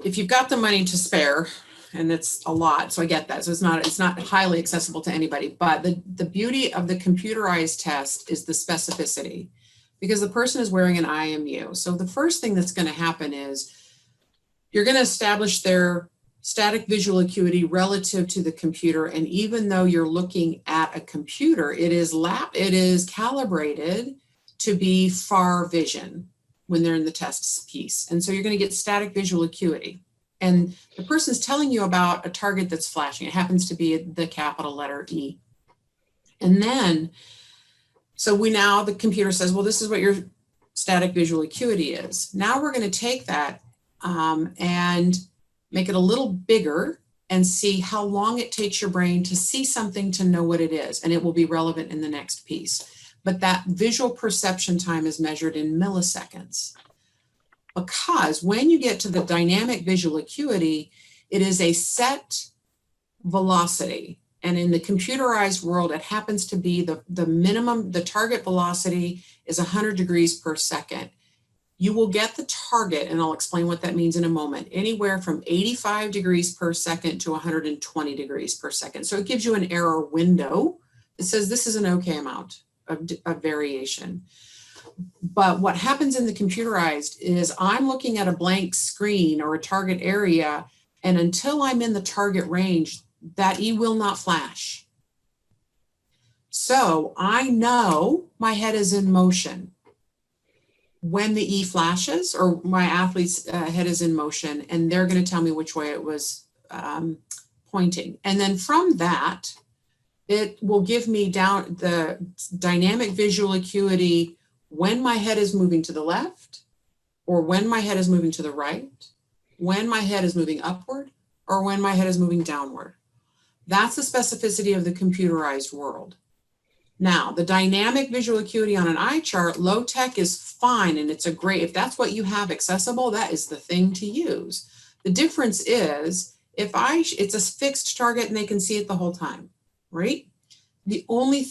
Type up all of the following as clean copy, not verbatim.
if you've got the money to spare, and it's a lot, so I get that. So it's not highly accessible to anybody, but the beauty of the computerized test is the specificity, because the person is wearing an IMU. So the first thing that's going to happen is you're going to establish their static visual acuity relative to the computer. And even though you're looking at a computer, it is calibrated to be far vision when they're in the test piece. And so you're going to get static visual acuity. And the person's telling you about a target that's flashing. It happens to be the capital letter E. And then, so the computer says, well, this is what your static visual acuity is. Now we're going to take that and make it a little bigger and see how long it takes your brain to see something to know what it is. And it will be relevant in the next piece. But that visual perception time is measured in milliseconds. Because when you get to the dynamic visual acuity, it is a set velocity. And in the computerized world, it happens to be the minimum, the target velocity is 100 degrees per second. You will get the target, and I'll explain what that means in a moment, anywhere from 85 degrees per second to 120 degrees per second. So it gives you an error window that says this is an okay amount of variation. But what happens in the computerized is I'm looking at a blank screen or a target area, and until I'm in the target range, that E will not flash. So I know my head is in motion when the E flashes, or my athlete's head is in motion, and they're going to tell me which way it was pointing. And then from that, it will give me down the dynamic visual acuity when my head is moving to the left, or when my head is moving to the right, when my head is moving upward, or when my head is moving downward. That's the specificity of the computerized world. Now, the dynamic visual acuity on an eye chart, low tech is fine, and it's if that's what you have accessible, that is the thing to use. The difference is it's a fixed target and they can see it the whole time, right? The only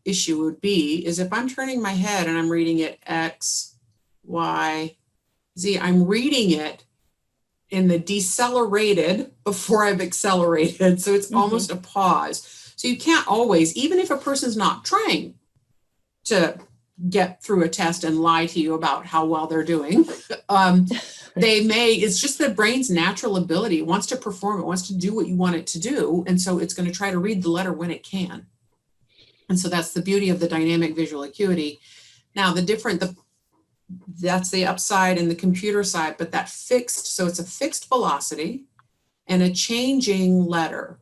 issue would be is if I'm turning my head and I'm reading it X, Y, Z, I'm reading it in the decelerated before I've accelerated. So it's almost a pause. So you can't always, even if a person's not trying to get through a test and lie to you about how well they're doing, it's just the brain's natural ability. It wants to perform, it wants to do what you want it to do. And so it's going to try to read the letter when it can. And so that's the beauty of the dynamic visual acuity. Now that's the upside and the computer side, but that fixed, so it's a fixed velocity and a changing letter.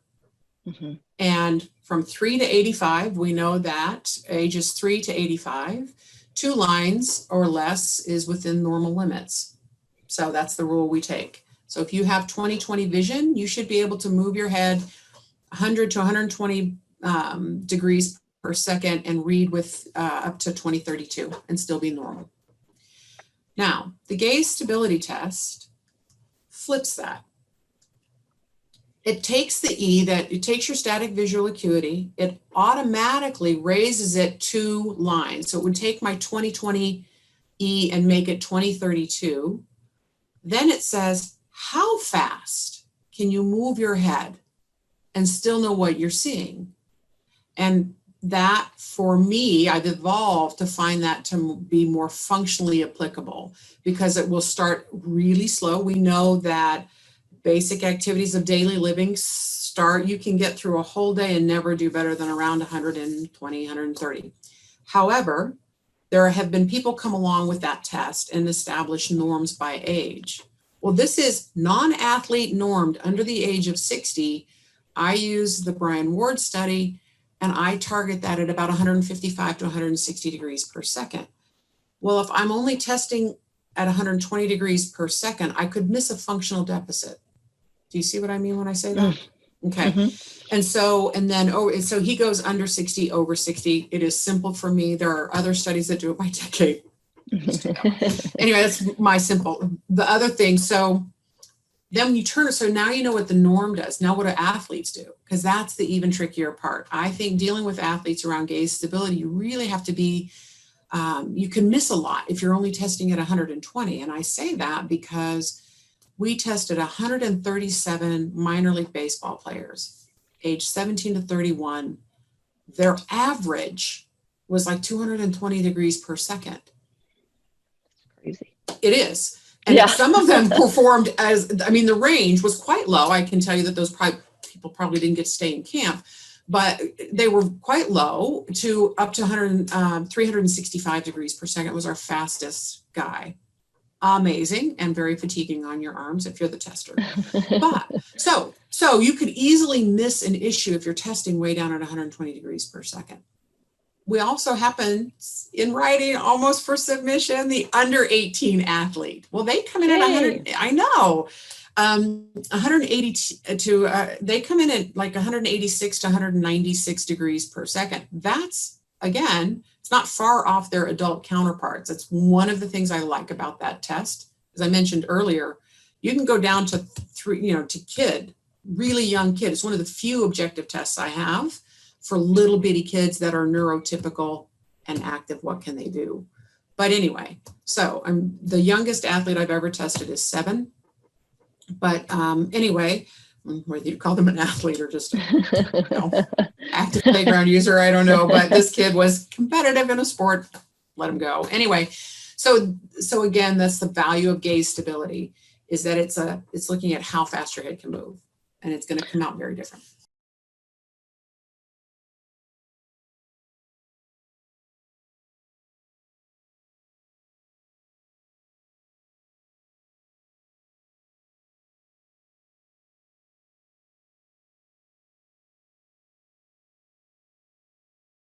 And from 3 to 85, we know that ages 3 to 85, 2 lines or less is within normal limits. So that's the rule we take. So if you have 20/20 vision, you should be able to move your head 100 to 120 degrees per second and read with up to 20/32 and still be normal. Now, the gaze stability test flips that. It takes it takes your static visual acuity, it automatically raises it 2 lines. So it would take my 20/20 E and make it 20/32. Then it says, how fast can you move your head and still know what you're seeing? And that, for me, I've evolved to find that to be more functionally applicable, because it will start really slow. We know that basic activities of daily living you can get through a whole day and never do better than around 120, 130. However, there have been people come along with that test and establish norms by age. Well, this is non-athlete normed under the age of 60. I use the Brian Ward study, and I target that at about 155 to 160 degrees per second. Well, if I'm only testing at 120 degrees per second, I could miss a functional deficit. Do you see what I mean when I say that? Okay. And so he goes under 60, over 60. It is simple for me. There are other studies that do it by decade. Anyway, that's my simple. The other thing, so then you turn it, so now you know what the norm does. Now what do athletes do? Because that's the even trickier part. I think dealing with athletes around gaze stability, you really have to be, you can miss a lot if you're only testing at 120. And I say that because we tested 137 minor league baseball players, age 17 to 31. Their average was like 220 degrees per second. Crazy. It is. And some of them performed the range was quite low. I can tell you that those people probably didn't get to stay in camp, but they were quite low to up to 365 degrees per second was our fastest guy. Amazing and very fatiguing on your arms if you're the tester. But so you could easily miss an issue if you're testing way down at 120 degrees per second. We also happen in writing almost for submission, the under 18 athlete. Well, they come in at 100, I know, 180 to, they come in at like 186 to 196 degrees per second. That's, again, it's not far off their adult counterparts. That's one of the things I like about that test. As I mentioned earlier, you can go down to really young kid. It's one of the few objective tests I have for little bitty kids that are neurotypical and active. What can they do? But anyway, so I'm the youngest athlete I've ever tested is 7. But anyway, whether you call them an athlete or just active playground user, I don't know. But this kid was competitive in a sport. Let him go. Anyway, so again, that's the value of gaze stability, is that it's looking at how fast your head can move, and it's going to come out very different.